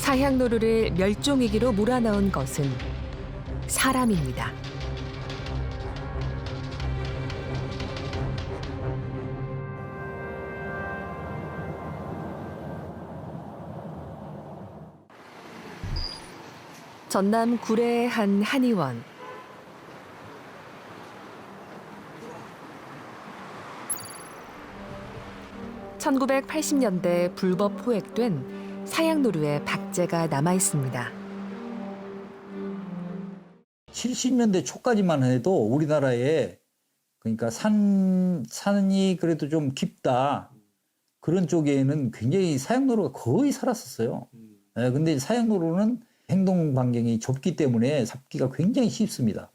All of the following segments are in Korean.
사향노루를 멸종위기로 몰아넣은 것은 사람입니다. 전남 구례의 한 한의원. (1980년대) 불법 포획된 사향노루의 박제가 남아 있습니다. 70년대 초까지만 해도 우리나라에 그러니까 산이 그래도 좀 깊다 그런 쪽에는 굉장히 사향노루가 거의 살았었어요. 근데 사향노루는 행동 반경이 좁기 때문에 잡기가 굉장히 쉽습니다.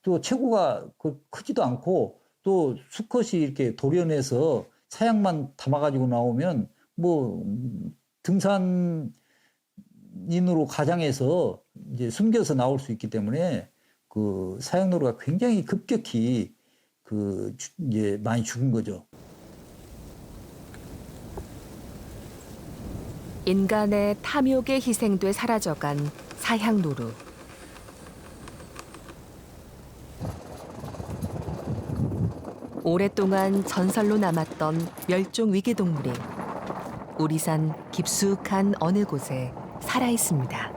또 체구가 크지도 않고 또 수컷이 이렇게 도련해서 사양만 담아가지고 나오면 뭐 등산인으로 가장해서 이제 숨겨서 나올 수 있기 때문에 그 사양노루가 굉장히 급격히 이제 많이 죽은 거죠. 인간의 탐욕에 희생돼 사라져간 사향노루. 오랫동안 전설로 남았던 멸종 위기 동물이 우리 산 깊숙한 어느 곳에 살아 있습니다.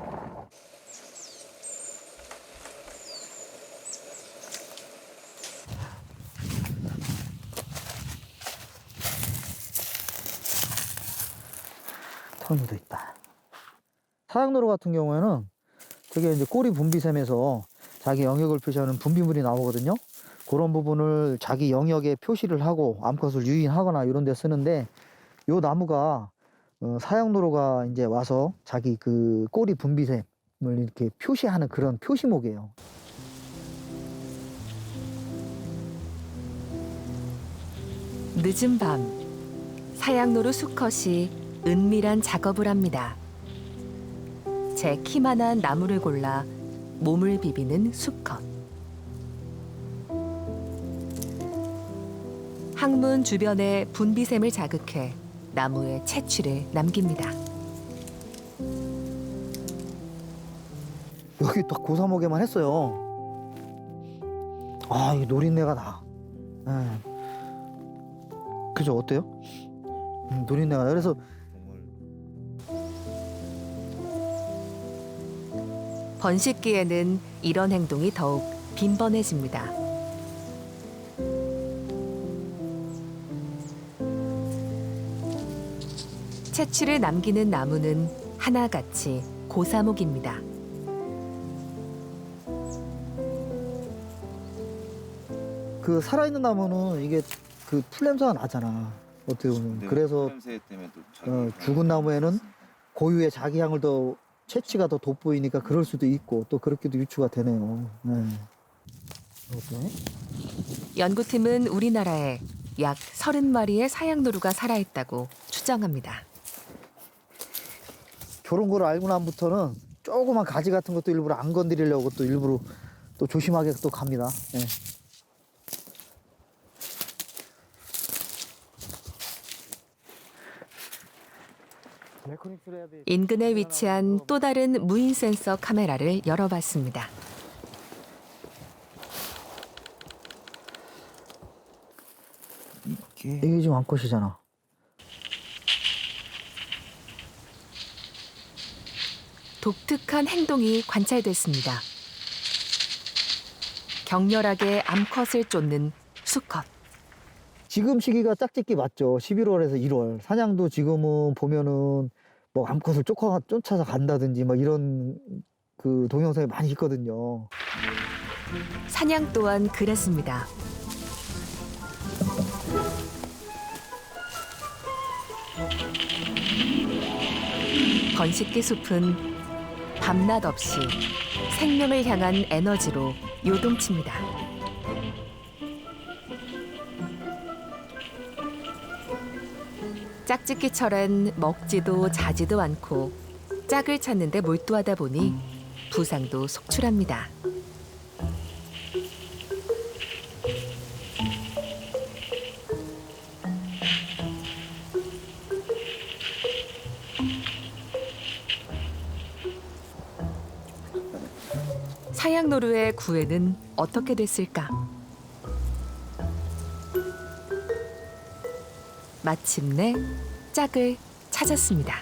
털무도 있다. 사향노루 같은 경우에는 저게 이제 꼬리 분비샘에서 자기 영역을 표시하는 분비물이 나오거든요. 그런 부분을 자기 영역에 표시를 하고 암컷을 유인하거나 이런 데 쓰는데, 요 나무가 사향노루가 이제 와서 자기 그 꼬리 분비샘을 이렇게 표시하는 그런 표시목이에요. 늦은 밤, 사향노루 수컷이 은밀한 작업을 합니다. 제 키만한 나무를 골라 몸을 비비는 수컷. 항문 주변에 분비샘을 자극해 나무에 채취를 남깁니다. 여기 딱 고사목에만 했어요. 아, 이 노린내가 나. 그죠? 어때요? 노린내가 나. 그래서 번식기에는 이런 행동이 더욱 빈번해집니다. 채취를 남기는 나무는 하나같이 고사목입니다. 그 살아있는 나무는 이게 그 풀냄새가 나잖아. 어떻게 보면. 그래서 죽은 나무에는 고유의 자기 향을 더 채취가 더 돋보이니까 그럴 수도 있고 또 그렇게도 유추가 되네요. 이렇게. 연구팀은 우리나라에 약 30마리의 사향노루가 살아있다고 추정합니다. 그런 걸 알고 난부터는 조그만 가지 같은 것도 일부러 안 건드리려고 또 일부러 또 조심하게 또 갑니다. 예. 인근에 위치한 또 다른 무인 센서 카메라를 열어봤습니다. 이게 지금 암컷이잖아. 독특한 행동이 관찰됐습니다. 격렬하게 암컷을 쫓는 수컷. 지금 시기가 짝짓기 맞죠. 11월에서 1월. 사냥도 지금은 보면은 뭐 암컷을 쫓아서 간다든지 뭐 이런 그 동영상이 많이 있거든요. 사냥 또한 그랬습니다. 번식기 숲은 밤낮 없이 생명을 향한 에너지로 요동칩니다. 짝짓기철엔 먹지도 자지도 않고 짝을 찾는 데 몰두하다 보니 부상도 속출합니다. 사양노루의 구애는 어떻게 됐을까? 마침내 짝을 찾았습니다.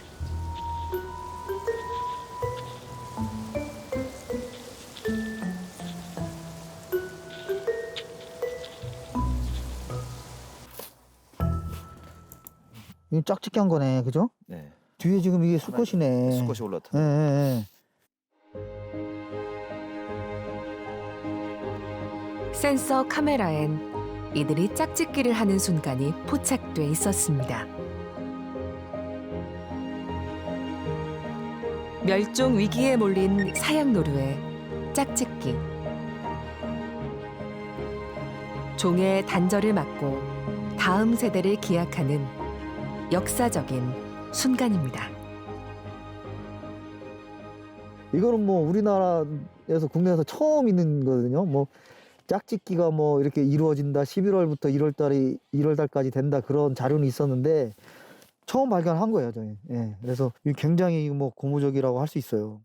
이거 짝짓기 한 거네, 그죠? 네. 뒤에 지금 이게 수컷이네. 수컷이 올라왔다. 예, 예, 센서 카메라엔 이들이 짝짓기를 하는 순간이 포착돼 있었습니다. 멸종 위기에 몰린 사양노루의 짝짓기. 종의 단절을 막고 다음 세대를 기약하는 역사적인 순간입니다. 이거는 뭐 우리나라에서 국내에서 처음 있는 거거든요. 뭐 짝짓기가 뭐 이렇게 이루어진다. 11월부터 1월달까지 된다. 그런 자료는 있었는데 처음 발견한 거예요, 저희. 예. 그래서 이게 굉장히 뭐 고무적이라고 할 수 있어요.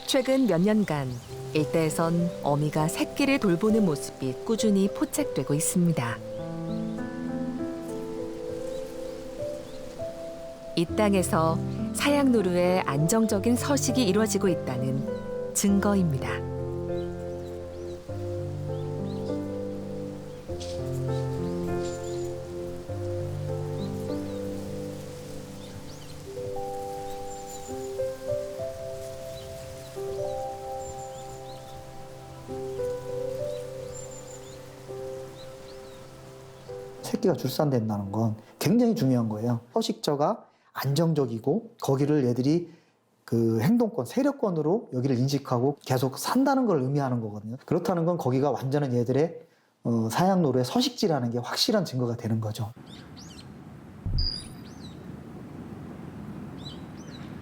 최근 몇 년간 일대에선 어미가 새끼를 돌보는 모습이 꾸준히 포착되고 있습니다. 이 땅에서 사양노루의 안정적인 서식이 이루어지고 있다는 증거입니다. 새끼가 출산된다는 건 굉장히 중요한 거예요. 서식처가 안정적이고 거기를 얘들이 그 행동권, 세력권으로 여기를 인식하고 계속 산다는 걸 의미하는 거거든요. 그렇다는 건 거기가 완전한 얘들의 사양노루의 서식지라는 게 확실한 증거가 되는 거죠.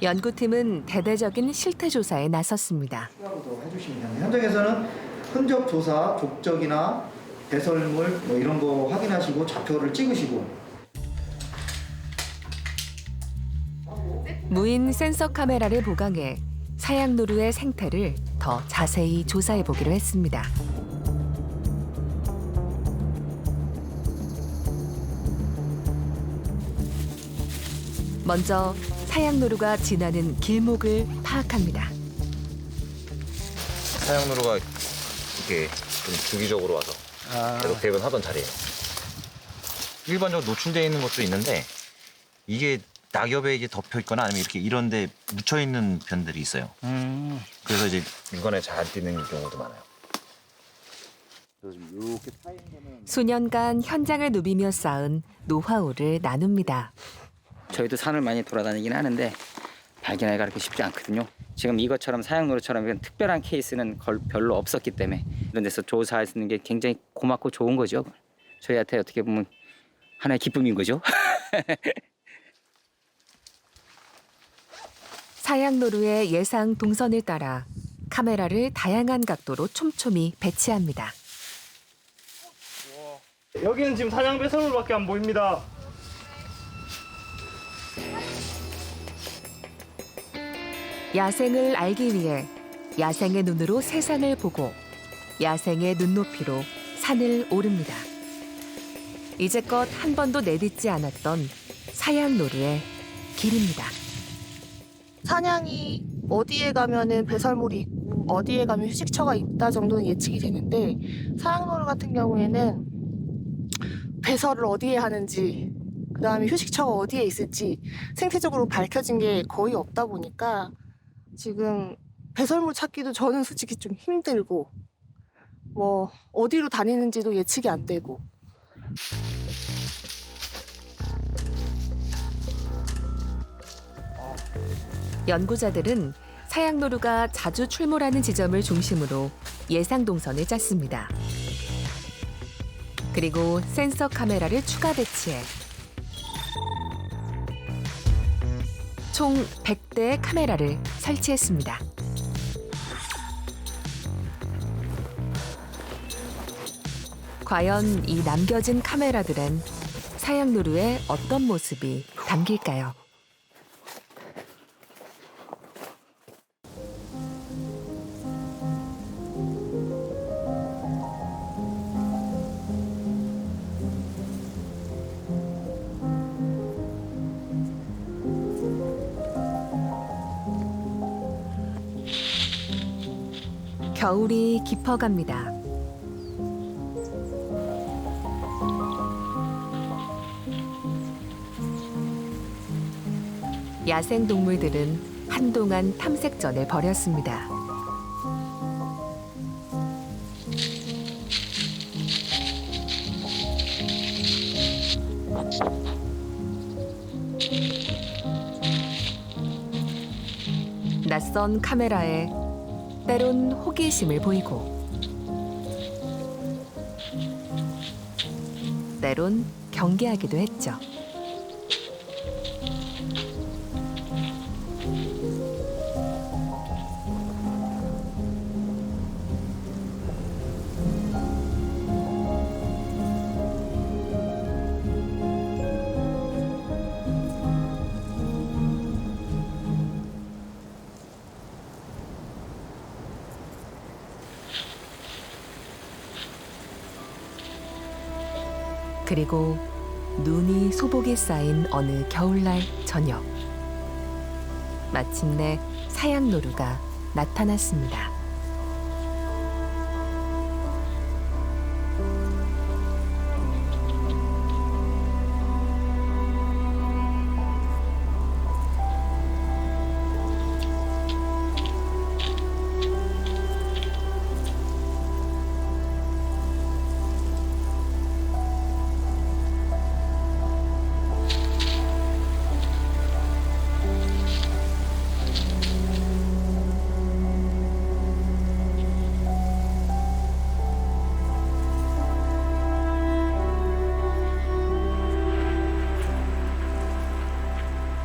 연구팀은 대대적인 실태 조사에 나섰습니다. 추가로 해주시면 됩니다. 현장에서는 흔적 조사, 족적이나 배설물 뭐 이런 거 확인하시고 좌표를 찍으시고. 무인 센서 카메라를 보강해 사양노루의 생태를 더 자세히 조사해 보기로 했습니다. 먼저 사양노루가 지나는 길목을 파악합니다. 사양노루가 이렇게 좀 주기적으로 와서 계속 배변하던 자리예요. 일반적으로 노출되어 있는 것도 있는데 이게 낙엽에 이제 덮여 있거나 아니면 이렇게 이런데 묻혀 있는 변들이 있어요. 그래서 이제 육안에 잘 띄는 경우도 많아요. 그래서 이렇게 타 있는 거는 수년간 현장을 누비며 쌓은 노하우를 나눕니다. 저희도 산을 많이 돌아다니긴 하는데 발견하기가 그렇게 쉽지 않거든요. 지금 이것처럼 사양노루처럼 이런 특별한 케이스는 별로 없었기 때문에 이런 데서 조사하는 게 굉장히 고맙고 좋은 거죠. 저희한테 어떻게 보면 하나의 기쁨인 거죠. 사양노루의 예상 동선을 따라 카메라를 다양한 각도로 촘촘히 배치합니다. 여기는 지금 사냥 배설물밖에 안 보입니다. 야생을 알기 위해 야생의 눈으로 세상을 보고 야생의 눈높이로 산을 오릅니다. 이제껏 한 번도 내딛지 않았던 사양노루의 길입니다. 사냥이 어디에 가면은 배설물이 있고 어디에 가면 휴식처가 있다 정도는 예측이 되는데 사양노루 같은 경우에는 배설을 어디에 하는지 그다음에 휴식처가 어디에 있을지 생태적으로 밝혀진 게 거의 없다 보니까 지금 배설물 찾기도 저는 솔직히 좀 힘들고 뭐 어디로 다니는지도 예측이 안 되고. 연구자들은 사양노루가 자주 출몰하는 지점을 중심으로 예상 동선을 짰습니다. 그리고 센서 카메라를 추가 배치해 총 100대의 카메라를 설치했습니다. 과연 이 남겨진 카메라들은 사양노루의 어떤 모습이 담길까요? 겨울이 깊어갑니다. 야생 동물들은 한동안 탐색전을 벌였습니다. 낯선 카메라에 때론 호기심을 보이고 때론 경계하기도 했죠. 그리고 눈이 소복이 쌓인 어느 겨울날 저녁, 마침내 사양노루가 나타났습니다.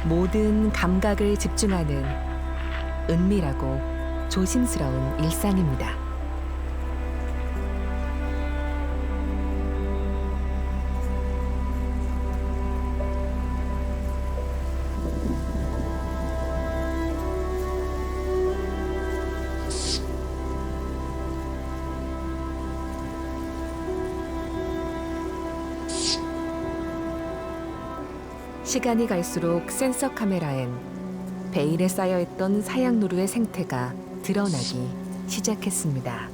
모든 감각을 집중하는 은밀하고 조심스러운 일상입니다. 시간이 갈수록 센서 카메라엔 베일에 쌓여있던 사양노루의 생태가 드러나기 시작했습니다.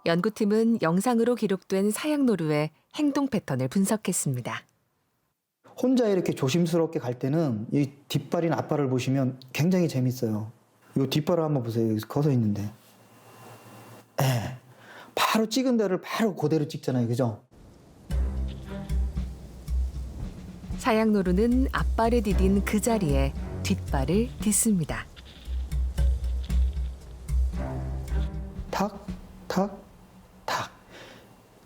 연구팀은 영상으로 기록된 사양노루의 행동 패턴을 분석했습니다. 혼자 이렇게 조심스럽게 갈 때는 이 뒷발인 앞발을 보시면 굉장히 재밌어요. 이 뒷발을 한번 보세요. 여기서 커서 있는데. 예. 바로 찍은 데를 바로 그대로 찍잖아요. 그죠? 사양노루는 앞발을 디딘 그 자리에 뒷발을 딛습니다. 탁, 탁, 탁.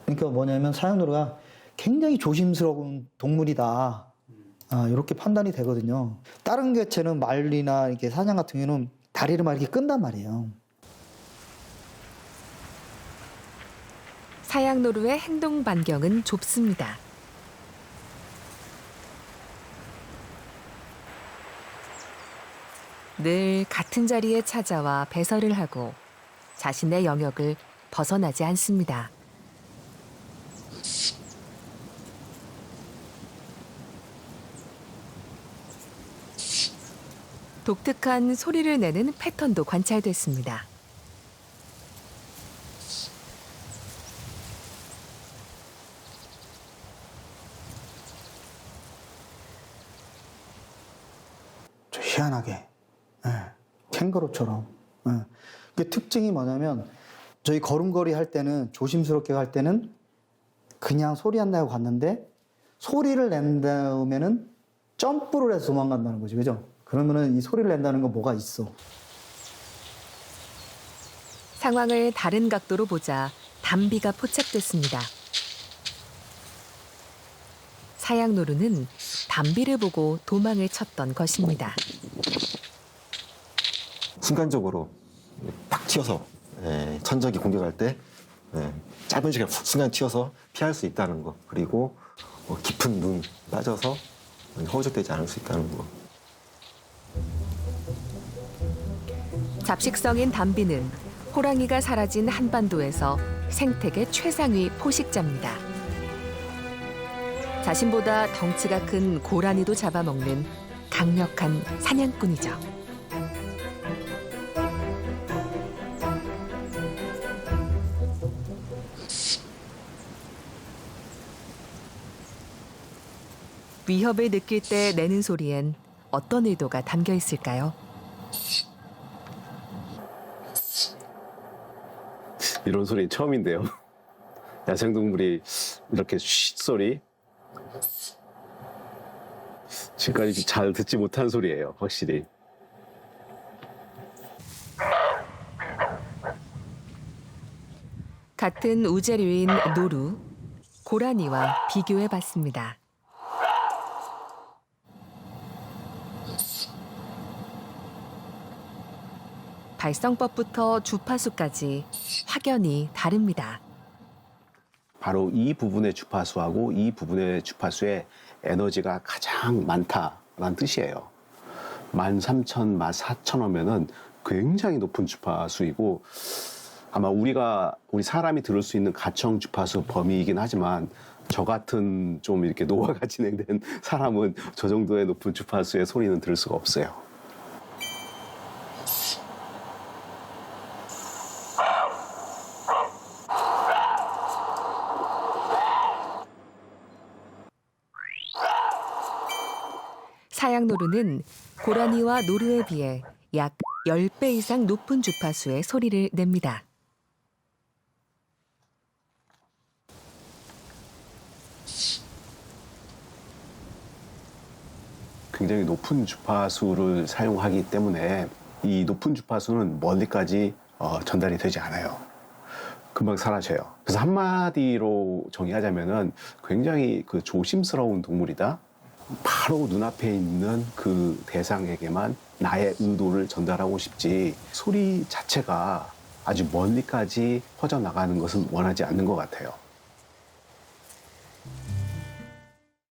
그러니까 뭐냐면 사양노루가 굉장히 조심스러운 동물이다. 이렇게 판단이 되거든요. 다른 개체는 말이나 이렇게 사냥 같은 경우는 다리를 막 이렇게 끈단 말이에요. 사양노루의 행동 반경은 좁습니다. 늘 같은 자리에 찾아와 배설을 하고 자신의 영역을 벗어나지 않습니다. 독특한 소리를 내는 패턴도 관찰됐습니다. 좀 희한하게. 예. 캥거루처럼. 예. 그 특징이 뭐냐면 저희 걸음걸이 할 때는 조심스럽게 갈 때는 그냥 소리 안 나고 갔는데 소리를 낸 다음에는 점프를 해서 도망간다는 거지. 그죠? 그러면은 이 소리를 낸다는 건 뭐가 있어. 상황을 다른 각도로 보자 담비가 포착됐습니다. 사양노루는 담비를 보고 도망을 쳤던 것입니다. 순간적으로 팍 튀어서 천적이 공격할 때 짧은 시간 순간 튀어서 피할 수 있다는 거, 그리고 깊은 눈 빠져서 허우적대지 않을 수 있다는 거. 잡식성인 담비는 호랑이가 사라진 한반도에서 생태계 최상위 포식자입니다. 자신보다 덩치가 큰 고라니도 잡아먹는 강력한 사냥꾼이죠. 위협을 느낄 때 내는 소리엔 어떤 의도가 담겨 있을까요? 이런 소리 처음인데요. 야생동물이 이렇게 쉿 소리. 지금까지 잘 듣지 못한 소리예요, 확실히. 같은 우재류인 노루, 고라니와 비교해봤습니다. 발성법부터 주파수까지 확연히 다릅니다. 바로 이 부분의 주파수하고 이 부분의 주파수의 에너지가 가장 많다라는 뜻이에요. 13,000, 14,000 굉장히 높은 주파수이고 아마 우리 사람이 들을 수 있는 가청 주파수 범위이긴 하지만 저 같은 좀 이렇게 노화가 진행된 사람은 저 정도의 높은 주파수의 소리는 들을 수가 없어요. 사양노루는 고라니와 노루에 비해 약 10배 이상 높은 주파수의 소리를 냅니다. 굉장히 높은 주파수를 사용하기 때문에 이 높은 주파수는 멀리까지 전달이 되지 않아요. 금방 사라져요. 그래서 한마디로 정의하자면은 굉장히 그 조심스러운 동물이다. 바로 눈앞에 있는 그 대상에게만 나의 의도를 전달하고 싶지 소리 자체가 아주 멀리까지 퍼져나가는 것은 원하지 않는 것 같아요.